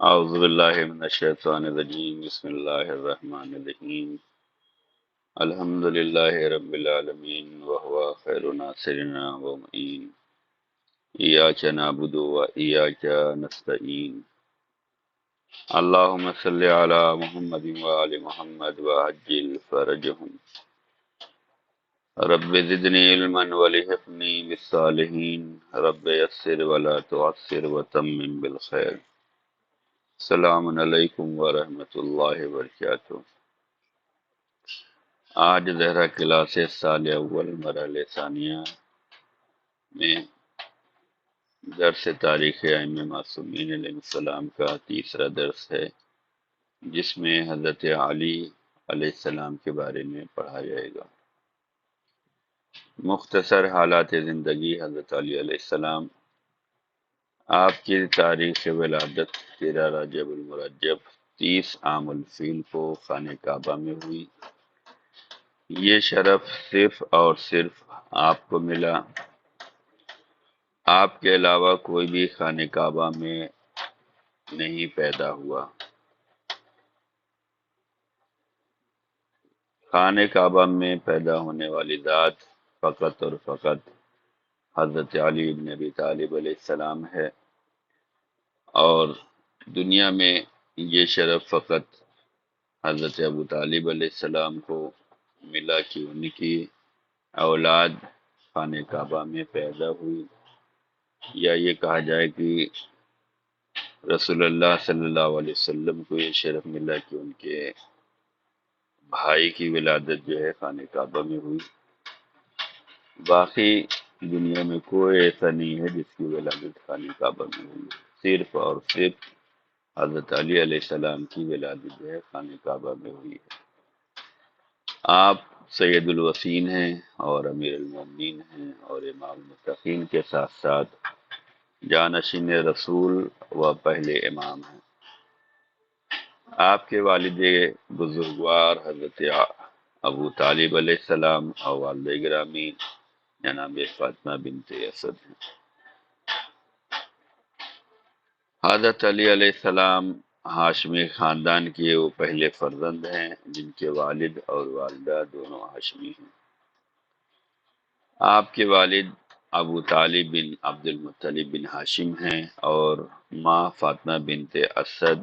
اعوذ باللہ من الشیطان الرجیم بسم اللہ الرحمن الرحیم الحمد للہ رب العالمین وهو خیر ناصرنا ومعین ایاک نعبد و ایاک نستعین اللہم صلی علی محمد وآل محمد وعجل فرجهم رب زدنی علما ولحقنی بالصالحین رب یسر ولا تعسر وتمم بالخیر۔ السلام علیکم ورحمۃ اللہ وبرکاتہ۔ آج زہرہ کلاس سال اول مرحلہ ثانیہ میں درس تاریخ ائمہ معصومین علیہ السلام کا تیسرا درس ہے، جس میں حضرت علی علیہ السلام کے بارے میں پڑھا جائے گا۔ مختصر حالات زندگی حضرت علی علیہ السلام۔ آپ کی تاریخ ولادت 13 رجب المرجب 30 عام الفیل کو خانہ کعبہ میں ہوئی۔ یہ شرف صرف اور صرف آپ کو ملا، آپ کے علاوہ کوئی بھی خانہ کعبہ میں نہیں پیدا ہوا۔ خانہ کعبہ میں پیدا ہونے والی ذات فقط اور فقط حضرت علی بن ابی طالب علیہ السلام ہے، اور دنیا میں یہ شرف فقط حضرت ابو طالب علیہ السلام کو ملا کہ ان کی اولاد خانہ کعبہ میں پیدا ہوئی، یا یہ کہا جائے کہ رسول اللہ صلی اللہ علیہ وسلم کو یہ شرف ملا کہ ان کے بھائی کی ولادت جو ہے خانہ کعبہ میں ہوئی۔ باقی دنیا میں کوئی ایسا نہیں ہے جس کی ولادت خانہ کعبہ میں ہوئی، صرف اور صرف حضرت علی علیہ السلام کی ولادت جو ہے خانہ کعبہ میں ہوئی ہے۔ آپ سید الوسین ہیں اور امیر المومنین ہیں اور امام المتقین کے ساتھ ساتھ جانشین رسول و پہلے امام ہیں۔ آپ کے والد بزرگوار حضرت ابو طالب علیہ السلام اور والدہ گرامی جناب فاطمہ بنت اسد ہیں۔ حضرت علی علیہ السلام ہاشمی خاندان کے وہ پہلے فرزند ہیں جن کے والد اور والدہ دونوں ہاشمی ہیں۔ آپ کے والد ابو طالب بن عبد المطلب بن ہاشم ہیں اور ماں فاطمہ بنت اسد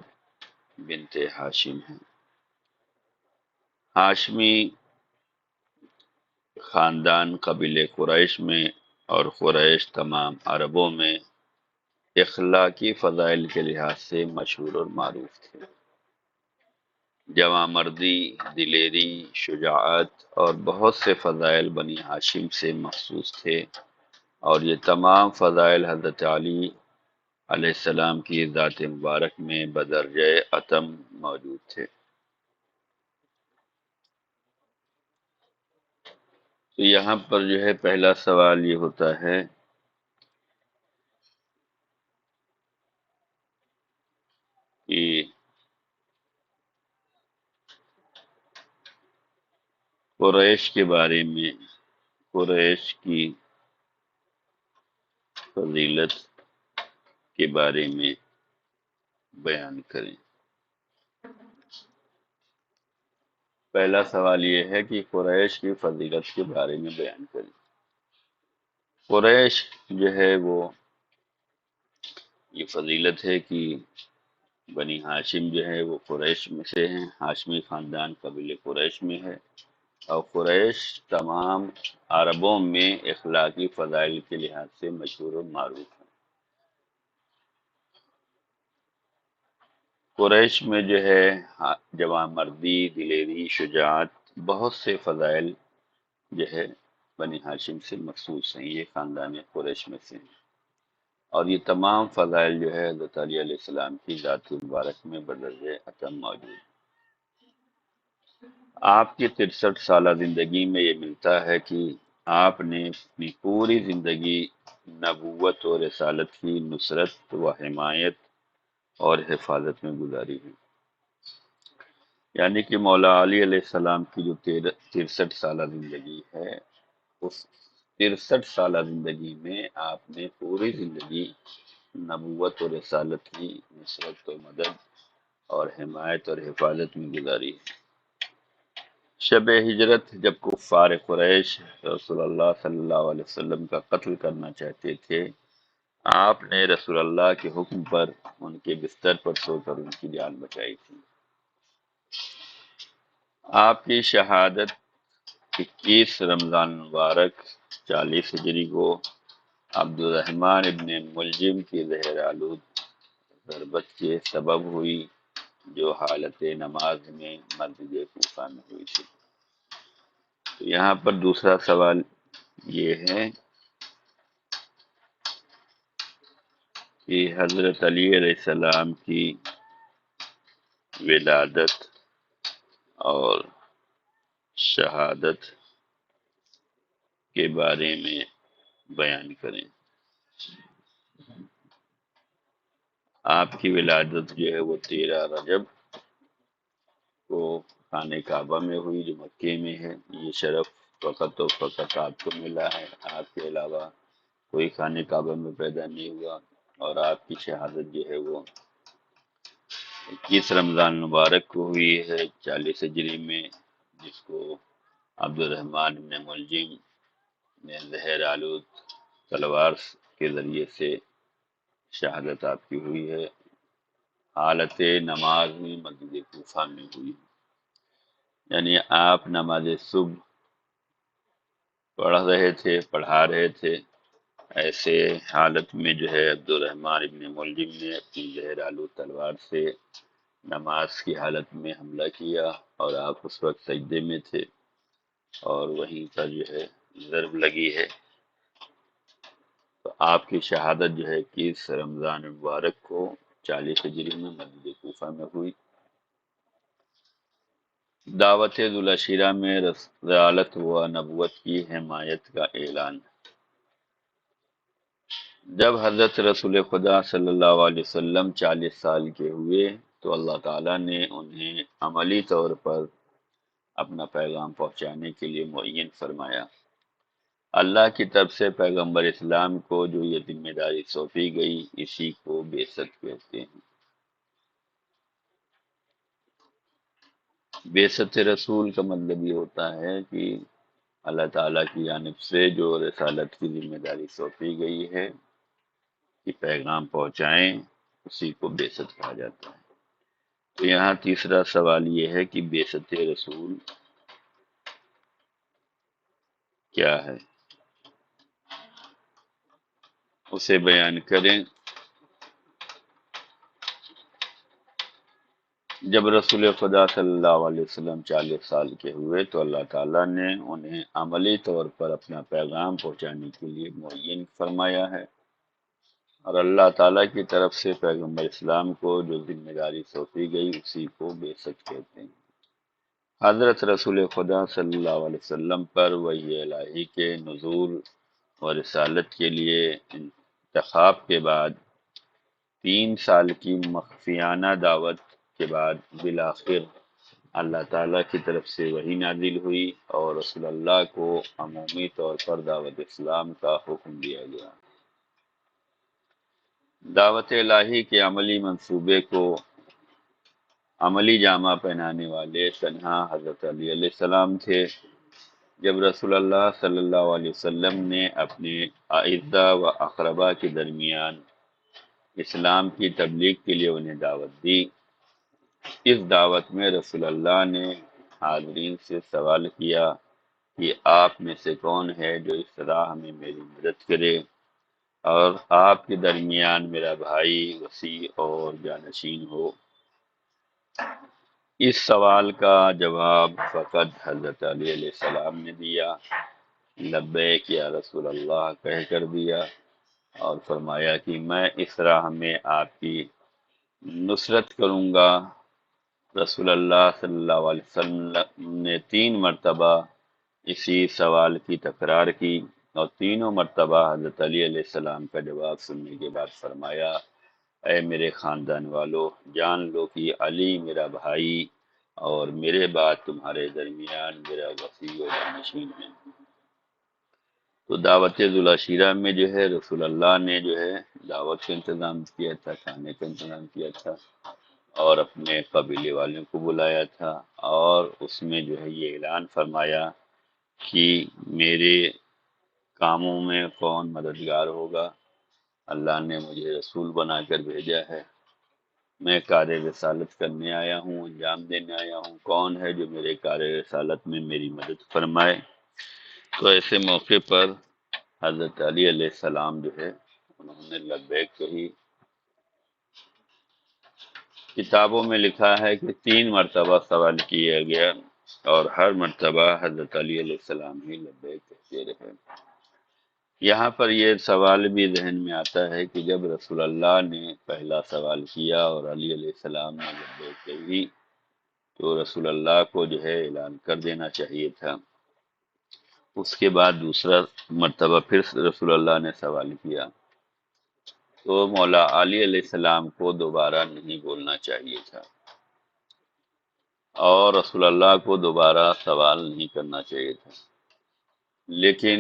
بنت ہاشم ہیں۔ ہاشمی خاندان قبیلہ قریش میں اور قریش تمام عربوں میں اخلاقی فضائل کے لحاظ سے مشہور اور معروف تھے۔ جوان مردی، دلیری، شجاعت اور بہت سے فضائل بنی ہاشم سے مخصوص تھے، اور یہ تمام فضائل حضرت علی علیہ السلام کی ذات مبارک میں بدرجہ اتم موجود تھے۔ تو یہاں پر جو ہے پہلا سوال یہ ہوتا ہے کہ قریش کے بارے میں، قریش کی فضیلت کے بارے میں بیان کریں۔ پہلا سوال یہ ہے کہ قریش کی فضیلت کے بارے میں بیان کریں۔ قریش جو ہے وہ یہ فضیلت ہے کہ بنی ہاشم جو ہے وہ قریش میں سے ہیں، ہاشمی خاندان قبیل قریش میں ہے، اور قریش تمام عربوں میں اخلاقی فضائل کے لحاظ سے مشہور و معروف ہے۔ قریش میں جو ہے جوان مردی، دلیری، شجاعت، بہت سے فضائل جو ہے بنی ہاشم سے مخصوص ہیں، یہ خاندان قریش میں سے ہیں، اور یہ تمام فضائل جو ہے حضرت علی علیہ السلام کی ذات مبارک میں بدرجہ اتم موجود ہیں۔ آپ کی 63 سالہ زندگی میں یہ ملتا ہے کہ آپ نے اپنی پوری زندگی نبوت اور رسالت کی نصرت و حمایت اور حفاظت میں گزاری ہے، یعنی کہ مولا علی علیہ السلام کی جو 63 سالہ زندگی ہے، اس 63 سالہ زندگی میں آپ نے پوری زندگی نبوت اور رسالت کی نصرت و مدد اور حمایت اور حفاظت میں گزاری ہے۔ شب ہجرت جب کفار قریش رسول اللہ صلی اللہ علیہ وسلم کا قتل کرنا چاہتے تھے، آپ نے رسول اللہ کے حکم پر ان کے بستر پر سو کر ان کی جان بچائی تھی۔ آپ کی شہادت 21 رمضان مبارک 40 ہجری کو عبد الرحمن ابن ملجم کی زہر آلود ضربت کے سبب ہوئی، جو حالت نماز میں مسجد کوفہ میں ہوئی تھی۔ تو یہاں پر دوسرا سوال یہ ہے کہ حضرت علی علیہ السلام کی ولادت اور شہادت کے بارے میں بیان کریں۔ آپ کی ولادت جو ہے وہ 13 رجب کو خانہ کعبہ میں ہوئی، جو مکے میں ہے۔ یہ شرف فقط و فقط آپ کو ملا ہے، آپ کے علاوہ کوئی خانہ کعبہ میں پیدا نہیں ہوا۔ اور آپ کی شہادت جو ہے وہ 21 رمضان مبارک کو ہوئی ہے 40 ہجری میں، جس کو عبد الرحمن بن ملجم نے زہر آلود تلوار کے ذریعے سے شہادت آپ کی ہوئی ہے، حالت نماز میں مسجد کوفہ میں ہوئی۔ یعنی آپ نماز صبح پڑھا رہے تھے، ایسے حالت میں جو ہے عبد الرحمن ابن ملجم نے اپنی زہر آلود تلوار سے نماز کی حالت میں حملہ کیا، اور آپ اس وقت سجدے میں تھے، اور وہیں پر جو ہے ضرب لگی ہے۔ تو آپ کی شہادت جو ہے 21 رمضان مبارک کو 40 ہجری میں مسجد کوفہ میں ہوئی۔ دعوت ذوالعشیرہ میں رسالت و نبوت کی حمایت کا اعلان۔ جب حضرت رسول خدا صلی اللہ علیہ وسلم 40 سال کے ہوئے تو اللہ تعالیٰ نے انہیں عملی طور پر اپنا پیغام پہنچانے کے لیے معین فرمایا۔ اللہ کی طرف سے پیغمبر اسلام کو جو یہ ذمہ داری سونپی گئی، اسی کو بعثت کہتے ہیں۔ بعثت رسول کا مطلب یہ ہوتا ہے کہ اللہ تعالیٰ کی جانب سے جو رسالت کی ذمہ داری سونپی گئی ہے کہ پیغام پہنچائیں، اسی کو بعثت کہا جاتا ہے۔ تو یہاں تیسرا سوال یہ ہے کہ بعثت رسول کیا ہے، اسے بیان کریں۔ جب رسول خدا صلی اللہ علیہ وسلم 40 سال کے ہوئے تو اللہ تعالیٰ نے انہیں عملی طور پر اپنا پیغام پہنچانے کے لیے معین فرمایا ہے، اور اللہ تعالیٰ کی طرف سے پیغمبر اسلام کو جو ذمہ داری سونپی گئی، اسی کو بعثت کہتے ہیں۔ حضرت رسول خدا صلی اللہ علیہ وسلم پر وحی الہی کے نزول اور رسالت کے لیے انتخاب کے بعد 3 سال کی مخفیانہ دعوت کے بعد بالآخر اللہ تعالیٰ کی طرف سے وحی نازل ہوئی، اور رسول اللہ کو عمومی طور پر دعوت اسلام کا حکم دیا گیا۔ دعوت الہی کے عملی منصوبے کو عملی جامہ پہنانے والے تنہا حضرت علی علیہ السلام تھے۔ جب رسول اللہ صلی اللہ علیہ وسلم نے اپنے اعزہ و اقربا کے درمیان اسلام کی تبلیغ کے لیے انہیں دعوت دی، اس دعوت میں رسول اللہ نے حاضرین سے سوال کیا کہ آپ میں سے کون ہے جو اس راہ میں میری مدد کرے، اور آپ کے درمیان میرا بھائی وسیع اور جانشین ہو۔ اس سوال کا جواب فقط حضرت علی علیہ السلام نے دیا، لبیک یا رسول اللہ کہہ کر دیا، اور فرمایا کہ میں اس راہ میں آپ کی نصرت کروں گا۔ رسول اللہ صلی اللہ علیہ وسلم نے 3 مرتبہ اسی سوال کی تکرار کی، اور تینوں مرتبہ حضرت علی علیہ السلام کا جواب سننے کے بعد فرمایا، اے میرے خاندان والو، جان لو کہ علی میرا بھائی اور میرے بعد تمہارے درمیان میرا وسیع و جانشین ہے۔ تو دعوت ذوالعشیرہ میں جو ہے رسول اللہ نے جو ہے دعوت کا انتظام کیا تھا، کھانے کا انتظام کیا تھا، اور اپنے قبیلے والوں کو بلایا تھا، اور اس میں جو ہے یہ اعلان فرمایا کہ میرے کاموں میں کون مددگار ہوگا۔ اللہ نے مجھے رسول بنا کر بھیجا ہے، میں کار رسالت کرنے آیا ہوں، انجام دینے آیا ہوں، کون ہے جو میرے کار رسالت میں میری مدد فرمائے۔ تو ایسے موقع پر حضرت علی علیہ السلام جو ہے انہوں نے لبیک کہی۔ کتابوں میں لکھا ہے کہ 3 مرتبہ سوال کیا گیا، اور ہر مرتبہ حضرت علی علیہ السلام ہی لبیک کہتے رہے۔ یہاں پر یہ سوال بھی ذہن میں آتا ہے کہ جب رسول اللہ نے پہلا سوال کیا اور علی علیہ السلام نے لبیک کہی، تو رسول اللہ کو جو ہے اعلان کر دینا چاہیے تھا۔ اس کے بعد دوسرا مرتبہ پھر رسول اللہ نے سوال کیا، تو مولا علی علیہ السلام کو دوبارہ نہیں بولنا چاہیے تھا، اور رسول اللہ کو دوبارہ سوال نہیں کرنا چاہیے تھا۔ لیکن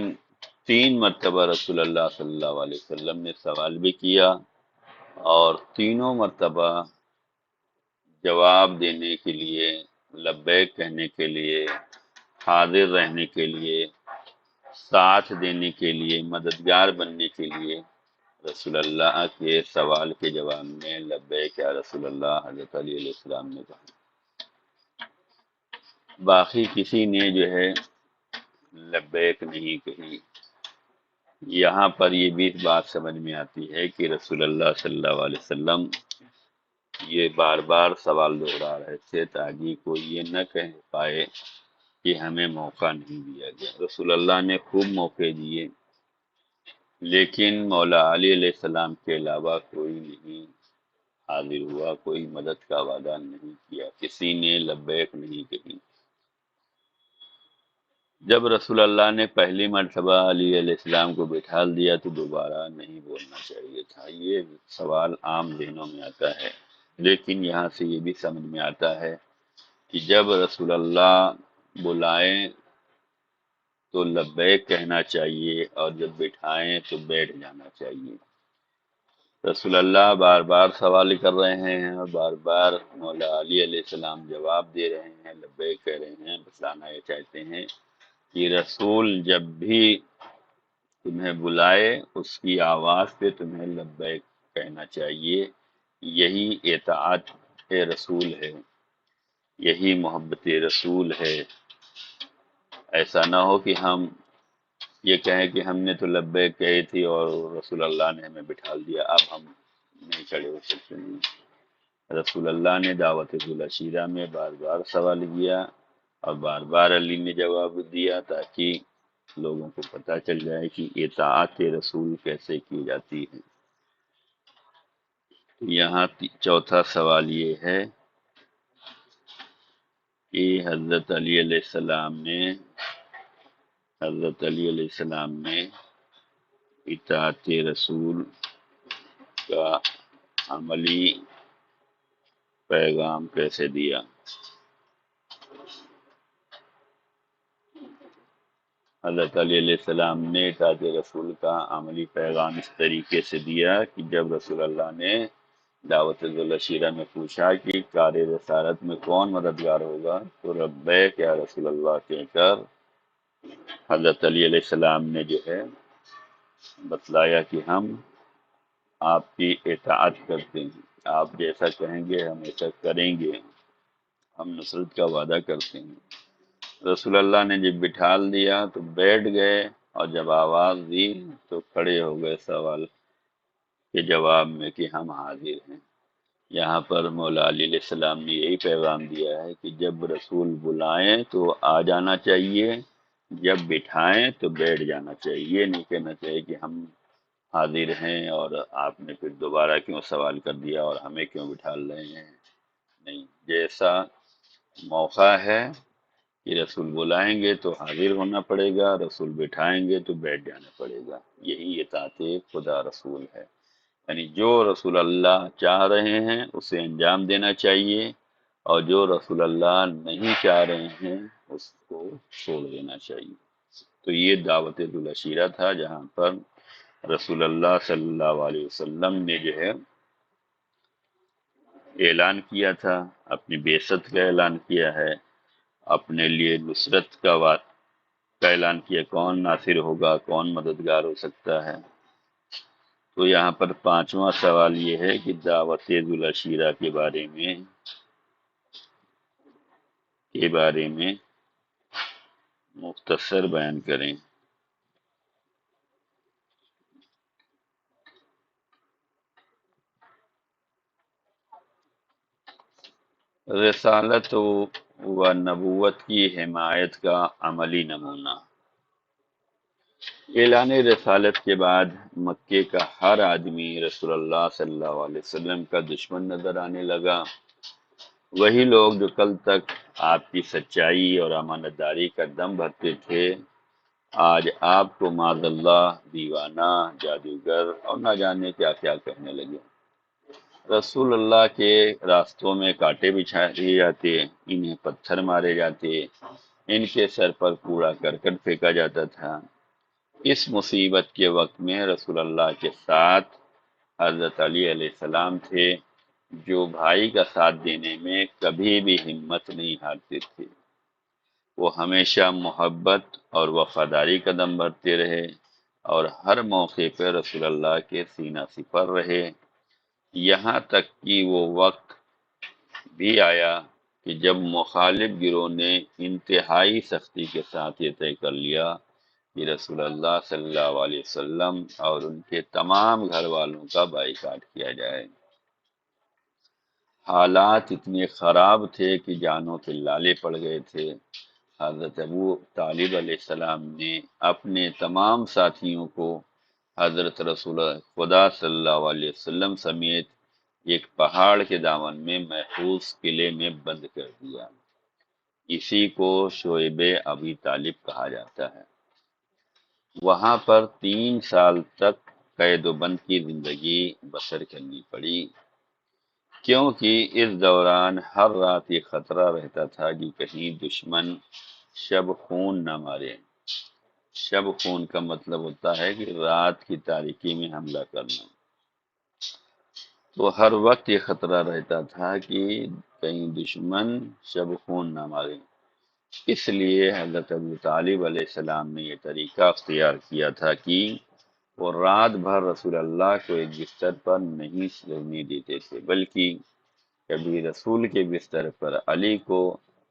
3 مرتبہ رسول اللہ صلی اللہ علیہ وسلم نے سوال بھی کیا، اور تینوں مرتبہ جواب دینے کے لیے، لبیک کہنے کے لیے، حاضر رہنے کے لیے، ساتھ دینے کے لیے، مددگار بننے کے لیے رسول اللہ کے سوال کے جواب میں لبیک یا رسول اللہ حضرت علی علیہ السلام نے کہا۔ باقی کسی نے جو ہے لبیک نہیں کہی۔ یہاں پر یہ بھی بات سمجھ میں آتی ہے کہ رسول اللہ صلی اللہ علیہ وسلم یہ بار بار سوال دہرا رہے تھے تاکہ کوئی یہ نہ کہہ پائے کہ ہمیں موقع نہیں دیا گیا۔ رسول اللہ نے خوب موقع دیے، لیکن مولا علی علیہ السلام کے علاوہ کوئی نہیں حاضر ہوا، کوئی مدد کا وعدہ نہیں کیا، کسی نے لبیک نہیں کہی۔ جب رسول اللہ نے پہلی مرتبہ علی علیہ السلام کو بٹھا دیا تو دوبارہ نہیں بولنا چاہیے تھا۔ یہ سوال عام ذہنوں میں آتا ہے، لیکن یہاں سے یہ بھی سمجھ میں آتا ہے کہ جب رسول اللہ بلائیں تو لبیک کہنا چاہیے، اور جب بٹھائیں تو بیٹھ جانا چاہیے۔ رسول اللہ بار بار سوال کر رہے ہیں، اور بار بار مولا علی علیہ السلام جواب دے رہے ہیں، لبیک کہہ رہے ہیں۔ بتلانا یہ چاہتے ہیں کہ رسول جب بھی تمہیں بلائے اس کی آواز پہ تمہیں لبیک کہنا چاہیے۔ یہی اطاعت رسول ہے، یہی محبت رسول ہے۔ ایسا نہ ہو کہ ہم یہ کہیں کہ ہم نے تو لبیک کہی تھی اور رسول اللہ نے ہمیں بٹھا دیا، اب ہم نہیں کھڑے ہو سکتے نہیں۔ رسول اللہ نے دعوت ذوالعشیرہ میں بار بار سوال کیا، اور بار بار علی نے جواب دیا، تاکہ لوگوں کو پتہ چل جائے کہ اطاعت رسول کیسے کی جاتی ہے۔ یہاں چوتھا سوال یہ ہے کہ حضرت علی علیہ السلام نے اطاعت رسول کا عملی پیغام کیسے دیا۔ حضرت علی علیہ السلام نے اطاعت رسول کا عملی پیغام اس طریقے سے دیا کہ جب رسول اللہ نے دعوت ذوالعشیرہ میں پوچھا کہ کار رسالت میں کون مددگار ہوگا، تو لبیک یا رسول اللہ کہہ کر حضرت علی علیہ السلام نے جو ہے بتلایا کہ ہم آپ کی اطاعت کرتے ہیں، آپ جیسا کہیں گے ہم ایسا کریں گے، ہم نصرت کا وعدہ کرتے ہیں۔ رسول اللہ نے جب بٹھال دیا تو بیٹھ گئے، اور جب آواز دی تو کھڑے ہو گئے سوال کے جواب میں کہ ہم حاضر ہیں۔ یہاں پر مولا علی علیہ السلام نے یہی پیغام دیا ہے کہ جب رسول بلائیں تو آ جانا چاہیے، جب بٹھائیں تو بیٹھ جانا چاہیے۔ یہ نہیں کہنا چاہیے کہ ہم حاضر ہیں اور آپ نے پھر دوبارہ کیوں سوال کر دیا اور ہمیں کیوں بٹھال رہے ہیں۔ نہیں، جیسا موقع ہے کہ رسول بلائیں گے تو حاضر ہونا پڑے گا، رسول بٹھائیں گے تو بیٹھ جانا پڑے گا۔ یہی اطاعت خدا رسول ہے، یعنی جو رسول اللہ چاہ رہے ہیں اسے انجام دینا چاہیے، اور جو رسول اللہ نہیں چاہ رہے ہیں اس کو چھوڑ دینا چاہیے۔ تو یہ دعوت ذوالعشیرہ تھا، جہاں پر رسول اللہ صلی اللہ علیہ وسلم نے جو ہے اعلان کیا تھا، اپنی بعثت کا اعلان کیا ہے، اپنے لیے نصرت کا اعلان کیا، کون ناصر ہوگا، کون مددگار ہو سکتا ہے۔ تو یہاں پر پانچواں سوال یہ ہے کہ دعوت ذوالعشیرہ کے بارے میں مختصر بیان کریں۔ رسالت و نبوت کی حمایت کا عملی نمونہ۔ اعلان رسالت کے بعد مکے کا ہر آدمی رسول اللہ صلی اللہ علیہ وسلم کا دشمن نظر آنے لگا۔ وہی لوگ جو کل تک آپ کی سچائی اور امانت داری کا دم بھرتے تھے، آج آپ کو معاذ اللہ دیوانہ، جادوگر اور نہ جانے کیا کیا کہنے لگے۔ رسول اللہ کے راستوں میں کانٹے بچھا دیے جاتے، انہیں پتھر مارے جاتے، ان کے سر پر کوڑا کرکٹ پھینکا جاتا تھا۔ اس مصیبت کے وقت میں رسول اللہ کے ساتھ حضرت علی علیہ السلام تھے، جو بھائی کا ساتھ دینے میں کبھی بھی ہمت نہیں ہارتے تھے۔ وہ ہمیشہ محبت اور وفاداری کا دم بھرتے رہے اور ہر موقع پہ رسول اللہ کے سینہ سپر رہے، یہاں تک کہ وہ وقت بھی آیا کہ جب مخالف گروہ نے انتہائی سختی کے ساتھ یہ طے کر لیا کہ رسول اللہ صلی اللہ علیہ وسلم اور ان کے تمام گھر والوں کا بائیکاٹ کیا جائے۔ حالات اتنے خراب تھے کہ جانوں کے لالے پڑ گئے تھے۔ حضرت ابو طالب علیہ السلام نے اپنے تمام ساتھیوں کو حضرت رسول خدا صلی اللہ علیہ وسلم سمیت ایک پہاڑ کے دامن میں محفوظ قلعے میں بند کر دیا۔ اسی کو شعیب ابی طالب کہا جاتا ہے۔ وہاں پر 3 سال تک قید و بند کی زندگی بسر کرنی پڑی، کیونکہ اس دوران ہر رات یہ خطرہ رہتا تھا کہ کہیں دشمن شب خون نہ مارے۔ شب خون کا مطلب ہوتا ہے کہ رات کی تاریکی میں حملہ کرنا۔ تو ہر وقت یہ خطرہ رہتا تھا کہ کہیں دشمن شب خون نہ مارے۔ اس لیے حضرت ابو طالب علیہ السلام نے یہ طریقہ اختیار کیا تھا کہ وہ رات بھر رسول اللہ کو ایک بستر پر نہیں سونے دیتے تھے، بلکہ کبھی رسول کے بستر پر علی کو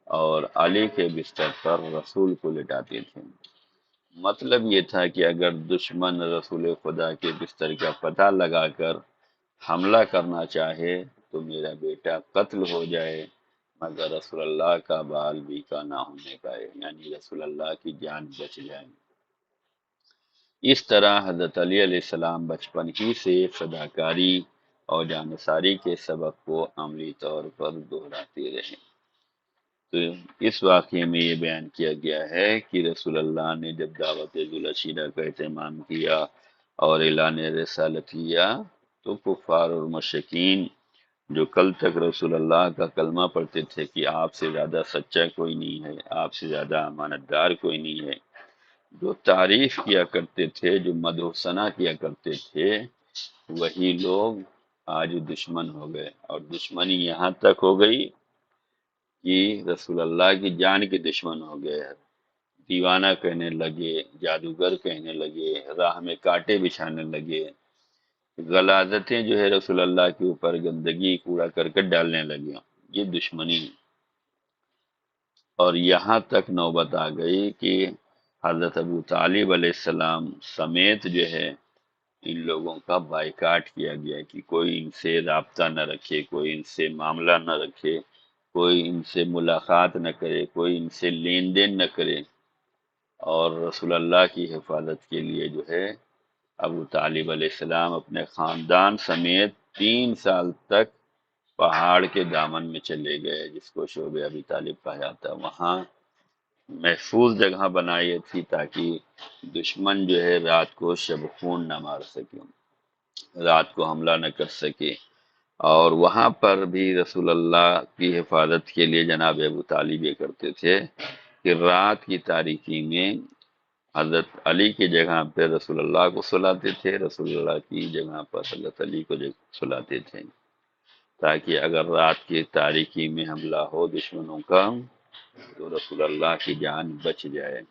اور علی کے بستر پر رسول کو لٹاتے تھے۔ مطلب یہ تھا کہ اگر دشمن رسول خدا کے بستر کا پتہ لگا کر حملہ کرنا چاہے تو میرا بیٹا قتل ہو جائے، مگر رسول اللہ کا بال بھی کا نہ ہونے پائے، یعنی رسول اللہ کی جان بچ جائے۔ اس طرح حضرت علی علیہ السلام بچپن ہی سے فداکاری اور جانثاری کے سبق کو عملی طور پر دہراتے رہے۔ تو اس واقعے میں یہ بیان کیا گیا ہے کہ رسول اللہ نے جب دعوت ذوالعشیرہ کا اہتمام کیا اور اعلان رسالت کیا تو کفار اور مشرکین جو کل تک رسول اللہ کا کلمہ پڑھتے تھے کہ آپ سے زیادہ سچا کوئی نہیں ہے، آپ سے زیادہ امانت دار کوئی نہیں ہے، جو تعریف کیا کرتے تھے، جو مدح و ثنا کیا کرتے تھے، وہی لوگ آج دشمن ہو گئے، اور دشمنی یہاں تک ہو گئی کہ رسول اللہ کی جان کے دشمن ہو گئے۔ دیوانہ کہنے لگے، جادوگر کہنے لگے، راہ میں کانٹے بچھانے لگے، غلاظتیں جو ہے رسول اللہ کے اوپر گندگی کوڑا کرکٹ ڈالنے لگے۔ یہ دشمنی ہے۔ اور یہاں تک نوبت آ گئی کہ حضرت ابو طالب علیہ السلام سمیت جو ہے ان لوگوں کا بائیکاٹ کیا گیا کہ کوئی ان سے رابطہ نہ رکھے، کوئی ان سے معاملہ نہ رکھے، کوئی ان سے ملاقات نہ کرے، کوئی ان سے لین دین نہ کرے۔ اور رسول اللہ کی حفاظت کے لیے جو ہے ابو طالب علیہ السلام اپنے خاندان سمیت 3 سال تک پہاڑ کے دامن میں چلے گئے، جس کو شعب ابی طالب کہا جاتا ہے۔ وہاں محفوظ جگہ بنائی تھی تاکہ دشمن جو ہے رات کو شب خون نہ مار سکے، رات کو حملہ نہ کر سکے۔ اور وہاں پر بھی رسول اللہ کی حفاظت کے لیے جناب ابو طالب یہ کرتے تھے کہ رات کی تاریکی میں حضرت علی کی جگہ پہ رسول اللہ کو سلاتے تھے، رسول اللہ کی جگہ پر حضرت علی کو سلاتے تھے، تاکہ اگر رات کی تاریکی میں حملہ ہو دشمنوں کا تو رسول اللہ کی جان بچ جائے۔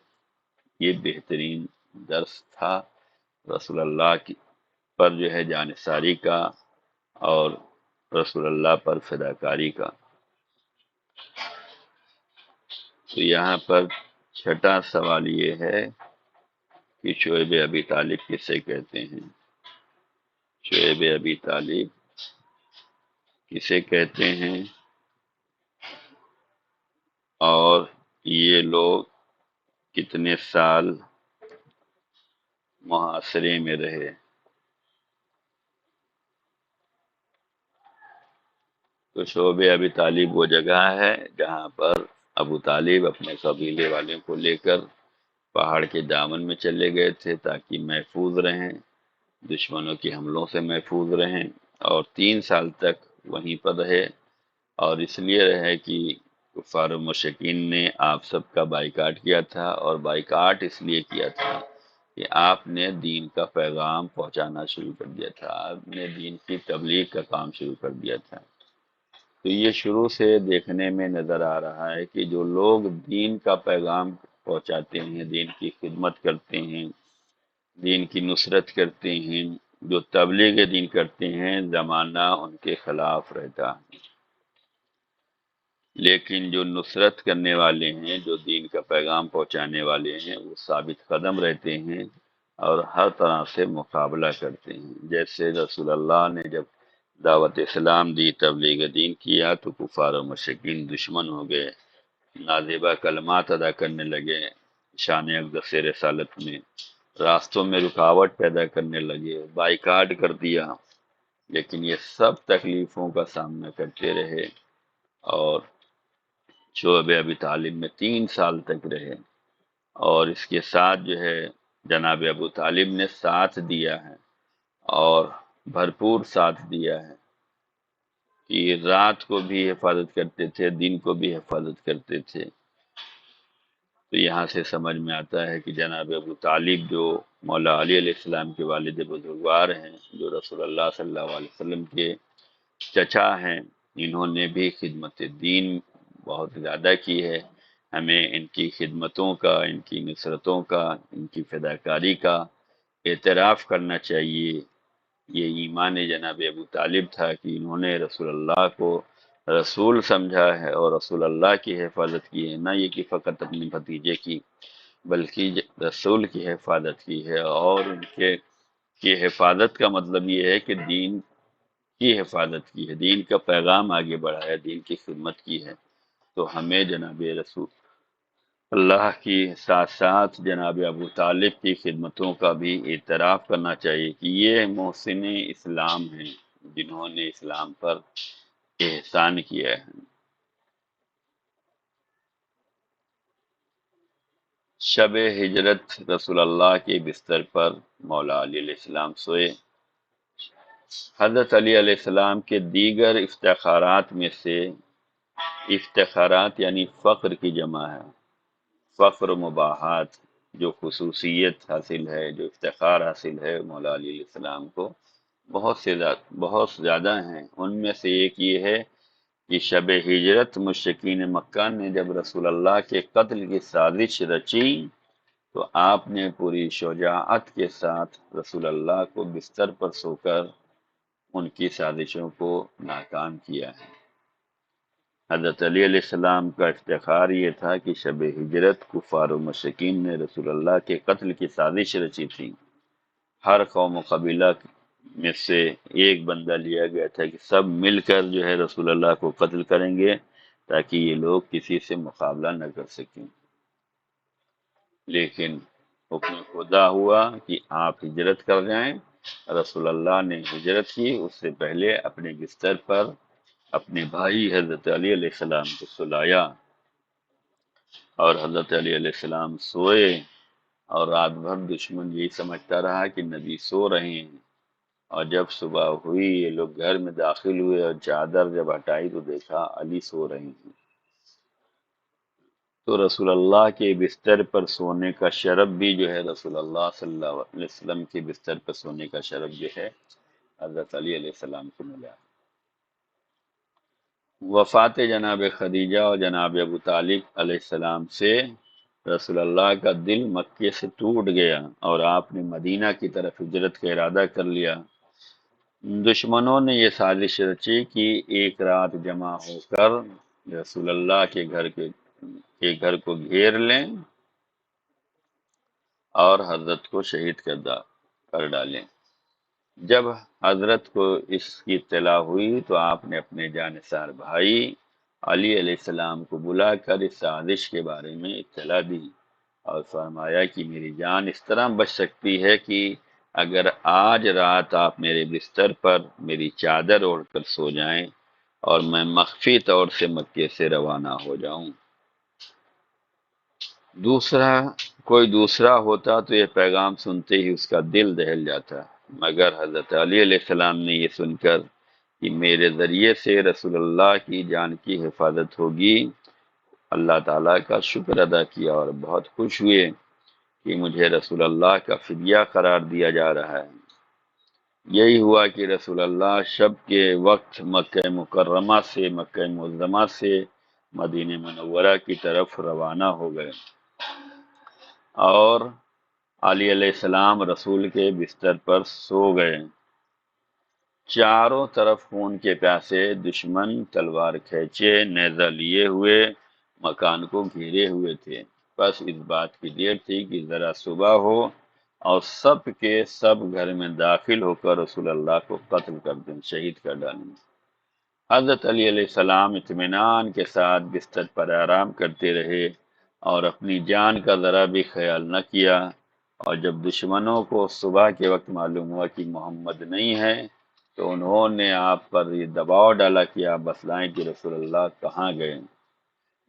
یہ بہترین درس تھا رسول اللہ کی پر جو ہے جانثاری کا اور رسول اللہ پر فداکاری کا۔ تو یہاں پر چھٹا سوال یہ ہے کہ شعیب ابی طالب کسے کہتے ہیں؟ شعیب ابی طالب کسے کہتے ہیں اور یہ لوگ کتنے سال محاصرے میں رہے؟ تو شعیب ابی طالب وہ جگہ ہے جہاں پر ابو طالب اپنے قبیلے والوں کو لے کر پہاڑ کے دامن میں چلے گئے تھے تاکہ محفوظ رہیں، دشمنوں کے حملوں سے محفوظ رہیں، اور 3 سال تک وہیں پر رہے۔ اور اس لیے رہے کہ کفار و مشرکین نے آپ سب کا بائیکاٹ کیا تھا، اور بائیکاٹ اس لیے کیا تھا کہ آپ نے دین کا پیغام پہنچانا شروع کر دیا تھا، آپ نے دین کی تبلیغ کا کام شروع کر دیا تھا۔ تو یہ شروع سے دیکھنے میں نظر آ رہا ہے کہ جو لوگ دین کا پیغام پہنچاتے ہیں، دین کی خدمت کرتے ہیں، دین کی نصرت کرتے ہیں، جو تبلیغ دین کرتے ہیں، زمانہ ان کے خلاف رہتا ہے۔ لیکن جو نصرت کرنے والے ہیں، جو دین کا پیغام پہنچانے والے ہیں، وہ ثابت قدم رہتے ہیں اور ہر طرح سے مقابلہ کرتے ہیں۔ جیسے رسول اللہ نے جب دعوت اسلام دی، تبلیغ دین کیا، تو کفار و مشرکین دشمن ہو گئے، نازیبہ کلمات ادا کرنے لگے، شان اقدس رسالت میں راستوں میں رکاوٹ پیدا کرنے لگے، بائیکاٹ کر دیا۔ لیکن یہ سب تکلیفوں کا سامنا کرتے رہے اور شعیب ابی طالب میں 3 سال تک رہے، اور اس کے ساتھ جو ہے جناب ابو طالب نے ساتھ دیا ہے، اور بھرپور ساتھ دیا ہے کہ رات کو بھی حفاظت کرتے تھے، دن کو بھی حفاظت کرتے تھے۔ تو یہاں سے سمجھ میں آتا ہے کہ جناب ابو طالب جو مولا علی علیہ السلام کے والد بزرگوار ہیں، جو رسول اللہ صلی اللہ علیہ وسلم کے چچا ہیں، انہوں نے بھی خدمت دین بہت زیادہ کی ہے۔ ہمیں ان کی خدمتوں کا، ان کی نصرتوں کا، ان کی فداکاری کا اعتراف کرنا چاہیے۔ یہ ایمان جناب ابو طالب تھا کہ انہوں نے رسول اللہ کو رسول سمجھا ہے اور رسول اللہ کی حفاظت کی ہے، نہ یہ کہ فقط اپنے بھتیجے کی، بلکہ رسول کی حفاظت کی ہے۔ اور ان کے کی حفاظت کا مطلب یہ ہے کہ دین کی حفاظت کی ہے، دین کا پیغام آگے بڑھایا، دین کی خدمت کی ہے۔ تو ہمیں جناب رسول اللہ کی ساتھ ساتھ جناب ابو طالب کی خدمتوں کا بھی اعتراف کرنا چاہیے کہ یہ محسن اسلام ہیں، جنہوں نے اسلام پر احسان کیا ہے۔ شب ہجرت رسول اللہ کے بستر پر مولا علی علیہ السلام سوئے۔ حضرت علی علیہ السلام کے دیگر افتخارات میں سے، افتخارات یعنی فخر کی جمع ہے، فخر و مباحات، جو خصوصیت حاصل ہے، جو افتخار حاصل ہے مولا علی علیہ السلام کو، بہت زیادہ ہیں۔ ان میں سے ایک یہ ہے کہ شب ہجرت مشرکین مکہ نے جب رسول اللہ کے قتل کی سازش رچی تو آپ نے پوری شجاعت کے ساتھ رسول اللہ کو بستر پر سو کر ان کی سازشوں کو ناکام کیا ہے۔ حضرت علی علیہ السلام کا افتخار یہ تھا کہ شب ہجرت کفار و مشرکین نے رسول اللہ کے قتل کی سازش رچی تھی۔ ہر قوم و قبیلہ میں سے ایک بندہ لیا گیا تھا کہ سب مل کر جو ہے رسول اللہ کو قتل کریں گے تاکہ یہ لوگ کسی سے مقابلہ نہ کر سکیں۔ لیکن حکم خدا ہوا کہ آپ ہجرت کر جائیں۔ رسول اللہ نے ہجرت کی، اس سے پہلے اپنے بستر پر اپنے بھائی حضرت علی علیہ السلام کو سلایا، اور حضرت علی علیہ السلام سوئے، اور رات بھر دشمن یہی سمجھتا رہا کہ نبی سو رہے ہیں۔ اور جب صبح ہوئی، یہ لوگ گھر میں داخل ہوئے اور چادر جب ہٹائی تو دیکھا علی سو رہے ہیں۔ تو رسول اللہ کے بستر پر سونے کا شرف بھی جو ہے رسول اللہ صلی اللہ علیہ وسلم کے بستر پر سونے کا شرف جو ہے حضرت علی علیہ السلام کو ملا۔ وفات جناب خدیجہ اور جناب ابو طالب علیہ السلام سے رسول اللہ کا دل مکے سے ٹوٹ گیا اور آپ نے مدینہ کی طرف ہجرت کا ارادہ کر لیا۔ دشمنوں نے یہ سازش رچی کہ ایک رات جمع ہو کر رسول اللہ کے گھر کو گھیر لیں اور حضرت کو شہید کر ڈالیں۔ جب حضرت کو اس کی اطلاع ہوئی تو آپ نے اپنے جانثار بھائی علی علیہ السلام کو بلا کر اس سازش کے بارے میں اطلاع دی اور فرمایا کہ میری جان اس طرح بچ سکتی ہے کہ اگر آج رات آپ میرے بستر پر میری چادر اوڑھ کر سو جائیں اور میں مخفی طور سے مکے سے روانہ ہو جاؤں۔ کوئی دوسرا ہوتا تو یہ پیغام سنتے ہی اس کا دل دہل جاتا، مگر حضرت علی علیہ السلام نے یہ سن کر کہ میرے ذریعے سے رسول اللہ کی جان کی حفاظت ہوگی، اللہ تعالیٰ کا شکر ادا کیا اور بہت خوش ہوئے کہ مجھے رسول اللہ کا فدیہ قرار دیا جا رہا ہے۔ یہی ہوا کہ رسول اللہ شب کے وقت مکہ معظمہ سے مدینہ منورہ کی طرف روانہ ہو گئے اور علی علیہ السلام رسول کے بستر پر سو گئے۔ چاروں طرف خون کے پیاسے دشمن تلوار کھینچے نیزہ لیے ہوئے مکان کو گھیرے ہوئے تھے، بس اس بات کی دیر تھی کہ ذرا صبح ہو اور سب کے سب گھر میں داخل ہو کر رسول اللہ کو قتل کر دیں، شہید کر ڈالیں۔ حضرت علی علیہ السلام اطمینان کے ساتھ بستر پر آرام کرتے رہے اور اپنی جان کا ذرا بھی خیال نہ کیا، اور جب دشمنوں کو صبح کے وقت معلوم ہوا کہ محمد نہیں ہے تو انہوں نے آپ پر یہ دباؤ ڈالا کہ آپ بتلائیں کہ رسول اللہ کہاں گئے،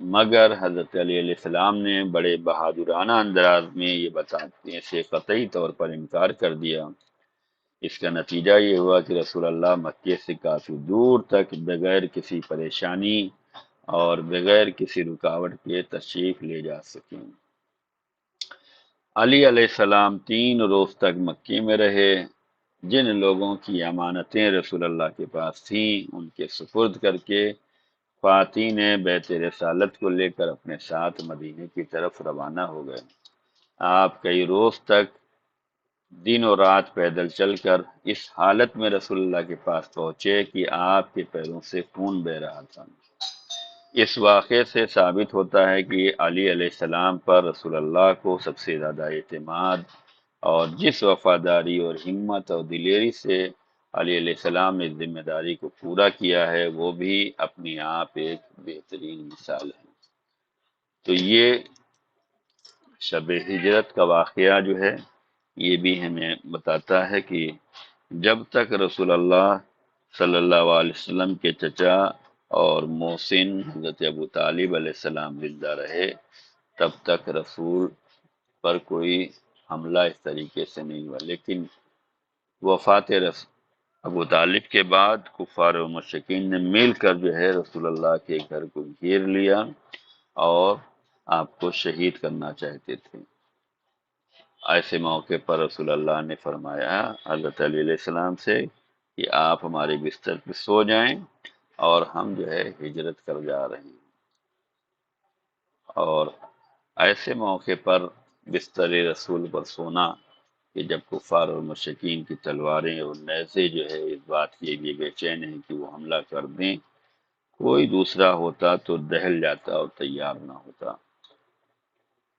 مگر حضرت علی علیہ السلام نے بڑے بہادرانہ انداز میں یہ بتانے سے قطعی طور پر انکار کر دیا۔ اس کا نتیجہ یہ ہوا کہ رسول اللہ مکے سے کافی دور تک بغیر کسی پریشانی اور بغیر کسی رکاوٹ کے تشریف لے جا سکیں۔ علی علیہ السلام 3 روز تک مکے میں رہے۔ جن لوگوں کی امانتیں رسول اللہ کے پاس تھیں ان کے سپرد کر کے فاتح نے بیت رسالت کو لے کر اپنے ساتھ مدینے کی طرف روانہ ہو گئے۔ آپ کئی روز تک دن اور رات پیدل چل کر اس حالت میں رسول اللہ کے پاس پہنچے کہ آپ کے پیروں سے خون بہہ رہا تھا۔ اس واقعے سے ثابت ہوتا ہے کہ علی علیہ السلام پر رسول اللہ کو سب سے زیادہ اعتماد، اور جس وفاداری اور ہمت اور دلیری سے علی علیہ السلام نے ذمہ داری کو پورا کیا ہے وہ بھی اپنی آپ ایک بہترین مثال ہے۔ تو یہ شب ہجرت کا واقعہ جو ہے یہ بھی ہمیں بتاتا ہے کہ جب تک رسول اللہ صلی اللہ علیہ وسلم کے چچا اور محسن حضرت ابو طالب علیہ السلام زندہ رہے تب تک رسول پر کوئی حملہ اس طریقے سے نہیں ہوا، لیکن وفات ابو طالب کے بعد کفار و مشرکین نے مل کر جو ہے رسول اللہ کے گھر کو گھیر لیا اور آپ کو شہید کرنا چاہتے تھے۔ ایسے موقع پر رسول اللہ نے فرمایا حضرت علی علیہ السلام سے کہ آپ ہمارے بستر پہ سو جائیں اور ہم جو ہے ہجرت کر جا رہے ہیں۔ اور ایسے موقع پر بستر رسول پر سونا کہ جب کفار اور مشرکین کی تلواریں اور نیزے جو ہے اس بات کے لیے بے چین ہیں کہ وہ حملہ کر دیں، کوئی دوسرا ہوتا تو دہل جاتا اور تیار نہ ہوتا،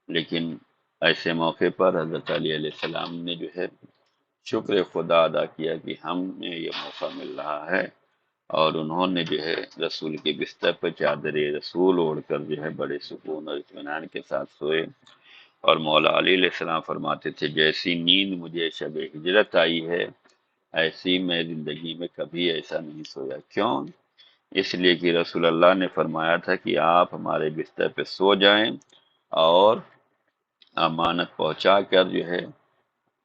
لیکن ایسے موقع پر حضرت علی علیہ السلام نے جو ہے شکر خدا ادا کیا کہ ہمیں یہ موقع مل رہا ہے، اور انہوں نے جو ہے رسول کے بستر پر چادر رسول اوڑھ کر جو ہے بڑے سکون اور اطمینان کے ساتھ سوئے۔ اور مولا علی علیہ السلام فرماتے تھے جیسی نیند مجھے شب ہجرت آئی ہے ایسی میں زندگی میں کبھی ایسا نہیں سویا۔ کیوں؟ اس لیے کہ رسول اللہ نے فرمایا تھا کہ آپ ہمارے بستر پہ سو جائیں اور امانت پہنچا کر جو ہے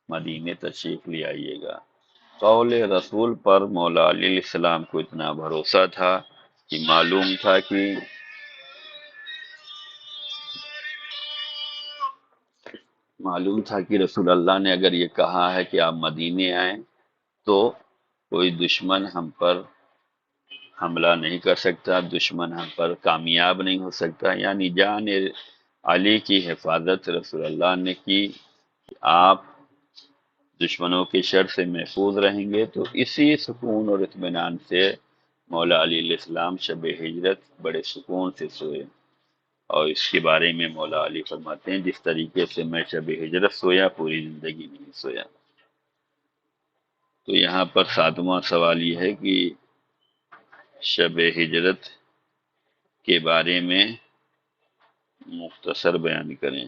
مدینے تشریف لے آئیے گا۔ قول رسول پر مولا علی علیہ السلام کو اتنا بھروسہ تھا کہ معلوم تھا کہ معلوم تھا کہ رسول اللہ نے اگر یہ کہا ہے کہ آپ مدینے آئیں تو کوئی دشمن ہم پر حملہ نہیں کر سکتا، دشمن ہم پر کامیاب نہیں ہو سکتا، یعنی جان علی کی حفاظت رسول اللہ نے کی کہ آپ دشمنوں کے شر سے محفوظ رہیں گے۔ تو اسی سکون اور اطمینان سے مولا علی علیہ السلام شب ہجرت بڑے سکون سے سوئے، اور اس کے بارے میں مولا علی فرماتے ہیں جس طریقے سے میں شب ہجرت سویا پوری زندگی نہیں سویا۔ تو یہاں پر ساتواں سوال یہ ہے کہ شب ہجرت کے بارے میں مختصر بیان کریں۔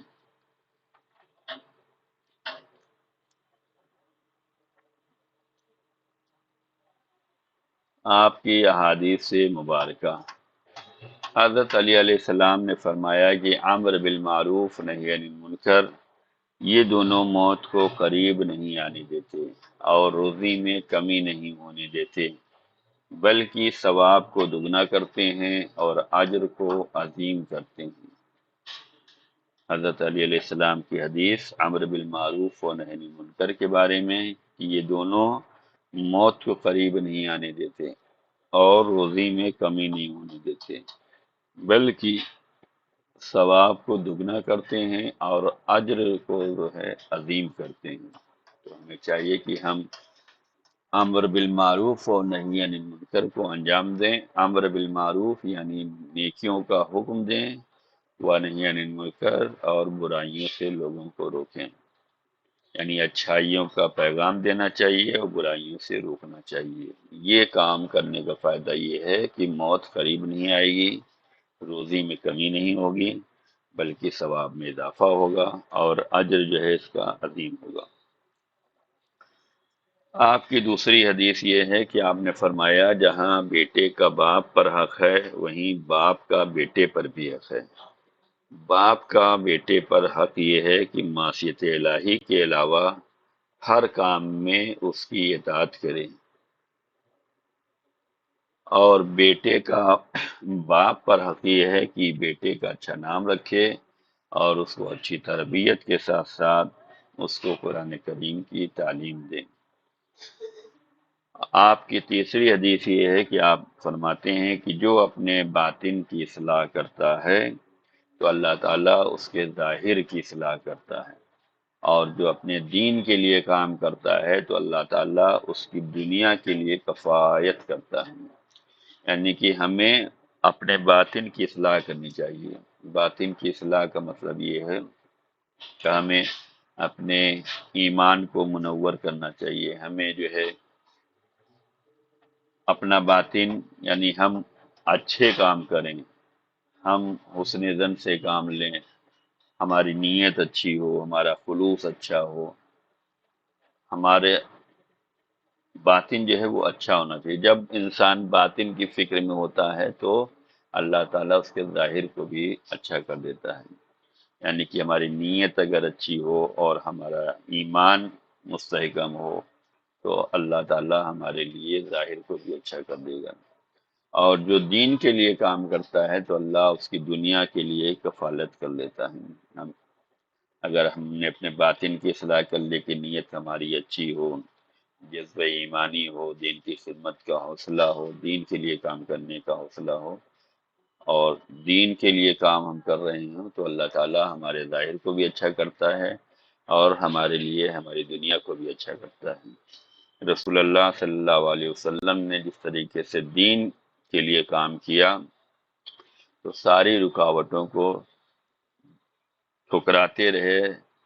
آپ کی احادیث سے مبارکہ، حضرت علی علیہ السلام نے فرمایا کہ امر بالمعروف نہی عن المنکر، یہ دونوں موت کو قریب نہیں آنے دیتے اور روزی میں کمی نہیں ہونے دیتے، بلکہ ثواب کو دگنا کرتے ہیں اور اجر کو عظیم کرتے ہیں۔ حضرت علی علیہ السلام کی حدیث امر بالمعروف و نہی عن المنکر کے بارے میں کہ یہ دونوں موت کو قریب نہیں آنے دیتے اور روزی میں کمی نہیں ہونے دیتے، بلکہ ثواب کو دگنا کرتے ہیں اور اجر کو جو ہے عظیم کرتے ہیں۔ تو ہمیں چاہیے کہ ہم امر بالمعروف اور نہی عن المنکر کو انجام دیں۔ امر بالمعروف یعنی نیکیوں کا حکم دیں، و نہی عن المنکر اور برائیوں سے لوگوں کو روکیں، یعنی اچھائیوں کا پیغام دینا چاہیے اور برائیوں سے روکنا چاہیے۔ یہ کام کرنے کا فائدہ یہ ہے کہ موت قریب نہیں آئے گی، روزی میں کمی نہیں ہوگی، بلکہ ثواب میں اضافہ ہوگا اور اجر جو ہے اس کا عظیم ہوگا۔ آپ کی دوسری حدیث یہ ہے کہ آپ نے فرمایا جہاں بیٹے کا باپ پر حق ہے وہیں باپ کا بیٹے پر بھی حق ہے۔ باپ کا بیٹے پر حق یہ ہے کہ معصیت الہی کے علاوہ ہر کام میں اس کی اطاعت کرے، اور بیٹے کا باپ پر حق یہ ہے کہ بیٹے کا اچھا نام رکھے اور اس کو اچھی تربیت کے ساتھ ساتھ اس کو قرآن کریم کی تعلیم دے۔ آپ کی تیسری حدیث یہ ہے کہ آپ فرماتے ہیں کہ جو اپنے باطن کی اصلاح کرتا ہے تو اللہ تعالیٰ اس کے ظاہر کی اصلاح کرتا ہے، اور جو اپنے دین کے لیے کام کرتا ہے تو اللہ تعالیٰ اس کی دنیا کے لیے کفایت کرتا ہے۔ یعنی کہ ہمیں اپنے باطن کی اصلاح کرنی چاہیے۔ باطن کی اصلاح کا مطلب یہ ہے کہ ہمیں اپنے ایمان کو منور کرنا چاہیے، ہمیں جو ہے اپنا باطن یعنی ہم اچھے کام کریں، ہم حسن ظن سے کام لیں، ہماری نیت اچھی ہو، ہمارا خلوص اچھا ہو، ہمارے باطن جو ہے وہ اچھا ہونا چاہیے۔ جب انسان باطن کی فکر میں ہوتا ہے تو اللہ تعالیٰ اس کے ظاہر کو بھی اچھا کر دیتا ہے، یعنی کہ ہماری نیت اگر اچھی ہو اور ہمارا ایمان مستحکم ہو تو اللہ تعالیٰ ہمارے لیے ظاہر کو بھی اچھا کر دے گا، اور جو دین کے لیے کام کرتا ہے تو اللہ اس کی دنیا کے لیے کفالت کر لیتا ہے۔ اگر ہم نے اپنے باطن کی اصلاح کر لے کہ نیت ہماری اچھی ہو، جذبہ ایمانی ہو، دین کی خدمت کا حوصلہ ہو، دین کے لیے کام کرنے کا حوصلہ ہو، اور دین کے لیے کام ہم کر رہے ہیں تو اللہ تعالیٰ ہمارے ظاہر کو بھی اچھا کرتا ہے اور ہمارے لیے ہماری دنیا کو بھی اچھا کرتا ہے۔ رسول اللہ صلی اللہ علیہ وسلم نے جس طریقے سے دین کے لیے کام کیا تو ساری رکاوٹوں کو ٹھکراتے رہے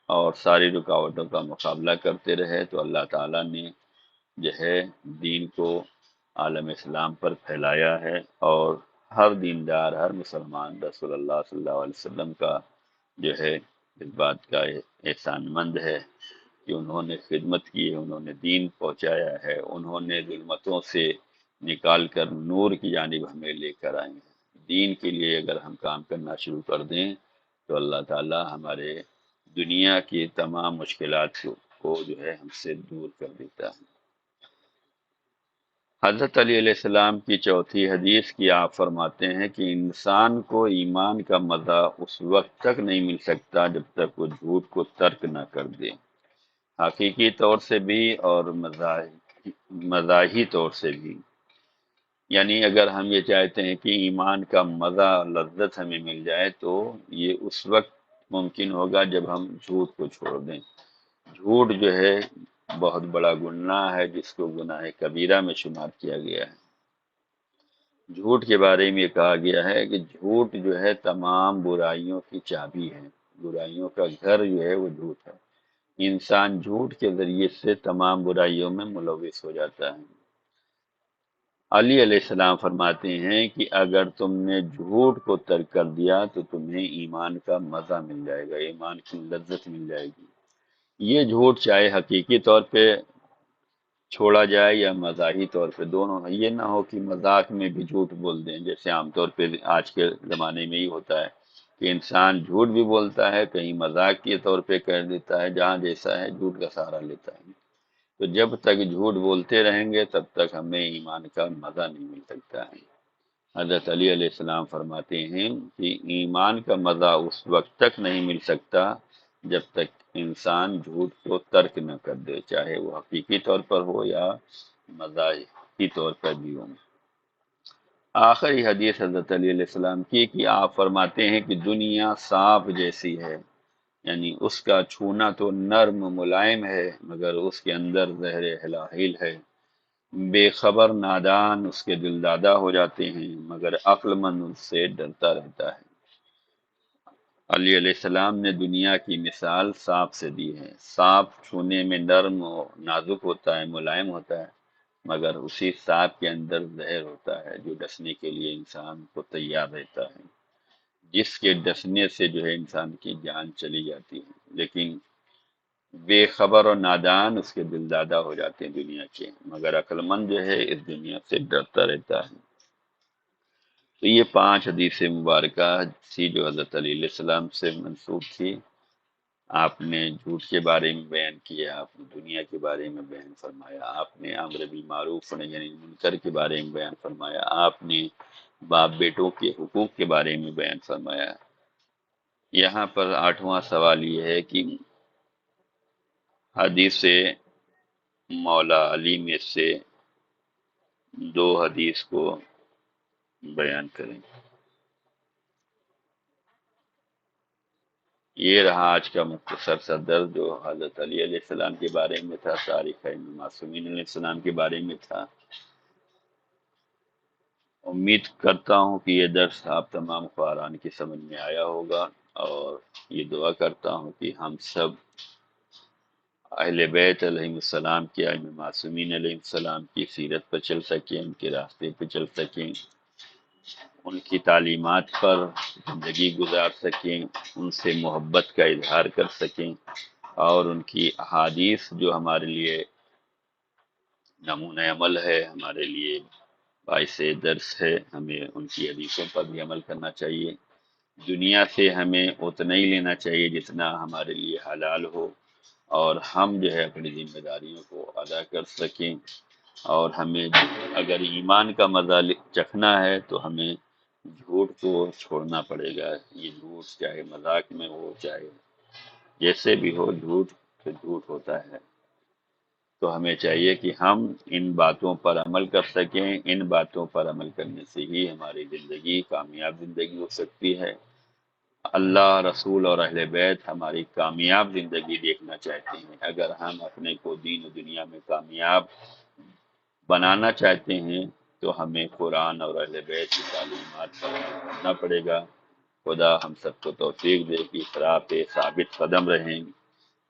اور ساری رکاوٹوں کا مقابلہ کرتے رہے، تو اللہ تعالیٰ نے جو ہے دین کو عالم اسلام پر پھیلایا ہے، اور ہر دیندار، ہر مسلمان رسول اللہ صلی اللہ علیہ وسلم کا جو ہے اس بات کا احسان مند ہے کہ انہوں نے خدمت کی ہے، انہوں نے دین پہنچایا ہے، انہوں نے ظلمتوں سے نکال کر نور کی جانب ہمیں لے کر آئے ہیں۔ دین کے لیے اگر ہم کام کرنا شروع کر دیں تو اللہ تعالیٰ ہمارے دنیا کی تمام مشکلات کو جو ہے ہم سے دور کر دیتا ہے۔ حضرت علی علیہ السلام کی چوتھی حدیث کی آپ فرماتے ہیں کہ انسان کو ایمان کا مزہ اس وقت تک نہیں مل سکتا جب تک وہ جھوٹ کو ترک نہ کر دے، حقیقی طور سے بھی اور مزاحی طور سے بھی۔ یعنی اگر ہم یہ چاہتے ہیں کہ ایمان کا مزہ لذت ہمیں مل جائے تو یہ اس وقت ممکن ہوگا جب ہم جھوٹ کو چھوڑ دیں۔ جھوٹ جو ہے بہت بڑا گناہ ہے جس کو گناہ کبیرہ میں شمار کیا گیا ہے۔ جھوٹ کے بارے میں یہ کہا گیا ہے کہ جھوٹ جو ہے تمام برائیوں کی چابی ہے، برائیوں کا گھر جو ہے وہ جھوٹ ہے۔ انسان جھوٹ کے ذریعے سے تمام برائیوں میں ملوث ہو جاتا ہے۔ علی علیہ السلام فرماتے ہیں کہ اگر تم نے جھوٹ کو ترک کر دیا تو تمہیں ایمان کا مزہ مل جائے گا، ایمان کی لذت مل جائے گی۔ یہ جھوٹ چاہے حقیقی طور پہ چھوڑا جائے یا مزاحی طور پہ، دونوں ہے۔ یہ نہ ہو کہ مذاق میں بھی جھوٹ بول دیں، جیسے عام طور پہ آج کے زمانے میں ہی ہوتا ہے کہ انسان جھوٹ بھی بولتا ہے، کہیں مذاق کے طور پہ کہہ دیتا ہے، جہاں جیسا ہے جھوٹ کا سہارا لیتا ہے۔ تو جب تک جھوٹ بولتے رہیں گے تب تک ہمیں ایمان کا مزہ نہیں مل سکتا ہے۔ حضرت علی علیہ السلام فرماتے ہیں کہ ایمان کا مزہ اس وقت تک نہیں مل سکتا جب تک انسان جھوٹ کو ترک نہ کر دے، چاہے وہ حقیقی طور پر ہو یا مزاحی طور پر بھی ہو۔ آخری حدیث حضرت علی علیہ السلام کی کہ آپ فرماتے ہیں کہ دنیا صاف جیسی ہے، یعنی اس کا چھونا تو نرم ملائم ہے مگر اس کے اندر زہر ہلاہل ہے۔ بے خبر نادان اس کے دل دادا ہو جاتے ہیں مگر عقل مند اس سے ڈرتا رہتا ہے۔ علی علیہ السلام نے دنیا کی مثال سانپ سے دی ہے۔ سانپ چھونے میں نرم و نازک ہوتا ہے، ملائم ہوتا ہے، مگر اسی سانپ کے اندر زہر ہوتا ہے جو ڈسنے کے لیے انسان کو تیار رہتا ہے، جس کے ڈسنے سے جو ہے انسان کی جان چلی جاتی ہے۔ لیکن بے خبر اور نادان اس کے دل دادا ہو جاتے ہیں دنیا کے، مگر عقل مند جو ہے اس دنیا سے ڈرتا رہتا ہے۔ تو یہ 5 حدیث مبارکہ تھی جو حضرت علی علیہ السلام سے منسوب تھی۔ آپ نے جھوٹ کے بارے میں بیان کیا، آپ نے دنیا کے بارے میں بیان فرمایا، آپ نے امر بالمعروف یعنی منکر کے بارے میں بیان فرمایا، آپ نے باپ بیٹوں کے حقوق کے بارے میں بیان فرمایا۔ یہاں پر 8واں سوال یہ ہے کہ حدیث مولا علی میں سے 2 حدیث کو بیان کریں۔ یہ رہا آج کا مختصر سا درس جو حضرت علی علیہ السلام کے بارے میں تھا، تاریخ معصومین علیہ السلام کے بارے میں تھا۔ امید کرتا ہوں کہ یہ درس آپ تمام قارئین کی سمجھ میں آیا ہوگا، اور یہ دعا کرتا ہوں کہ ہم سب اہل بیت علیہ السلام کے، ائمہ معصومین علیہ السلام کی سیرت پر چل سکیں، ان کے راستے پہ چل سکیں، ان کی تعلیمات پر زندگی گزار سکیں، ان سے محبت کا اظہار کر سکیں، اور ان کی احادیث جو ہمارے لیے نمونہ عمل ہے، ہمارے لیے باعث درس ہے، ہمیں ان کی حدیثوں پر بھی عمل کرنا چاہیے۔ دنیا سے ہمیں اتنا ہی لینا چاہیے جتنا ہمارے لیے حلال ہو، اور ہم جو ہے اپنی ذمہ داریوں کو ادا کر سکیں۔ اور ہمیں اگر ایمان کا مزہ چکھنا ہے تو ہمیں جھوٹ کو چھوڑنا پڑے گا۔ یہ جھوٹ چاہے مذاق میں ہو، چاہے جیسے بھی ہو، جھوٹ تو جھوٹ ہوتا ہے۔ تو ہمیں چاہیے کہ ہم ان باتوں پر عمل کر سکیں۔ ان باتوں پر عمل کرنے سے ہی ہماری زندگی کامیاب زندگی ہو سکتی ہے۔ اللہ، رسول اور اہل بیت ہماری کامیاب زندگی دیکھنا چاہتے ہیں۔ اگر ہم اپنے کو دین و دنیا میں کامیاب بنانا چاہتے ہیں تو ہمیں قرآن اور اہل بیت کی تعلیمات پر عمل کرنا پڑے گا۔ خدا ہم سب کو توفیق دے کہ اس راہ پہ ثابت قدم رہیں،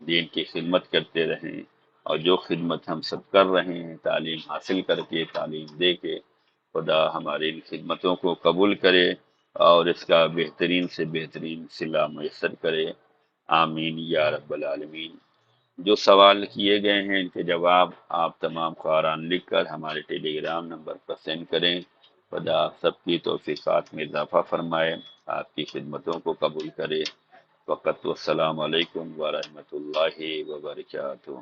دین کی خدمت کرتے رہیں، اور جو خدمت ہم سب کر رہے ہیں تعلیم حاصل کر کے، تعلیم دے کے، خدا ہماری ان خدمتوں کو قبول کرے اور اس کا بہترین سے بہترین صلہ میسر کرے۔ آمین یا رب العالمین۔ جو سوال کیے گئے ہیں ان کے جواب آپ تمام قارئین لکھ کر ہمارے ٹیلی گرام نمبر پر سینڈ کریں۔ خدا سب کی توفیقات میں اضافہ فرمائے، آپ کی خدمتوں کو قبول کرے۔ وقت والسلام علیکم ورحمۃ اللہ وبرکاتہ۔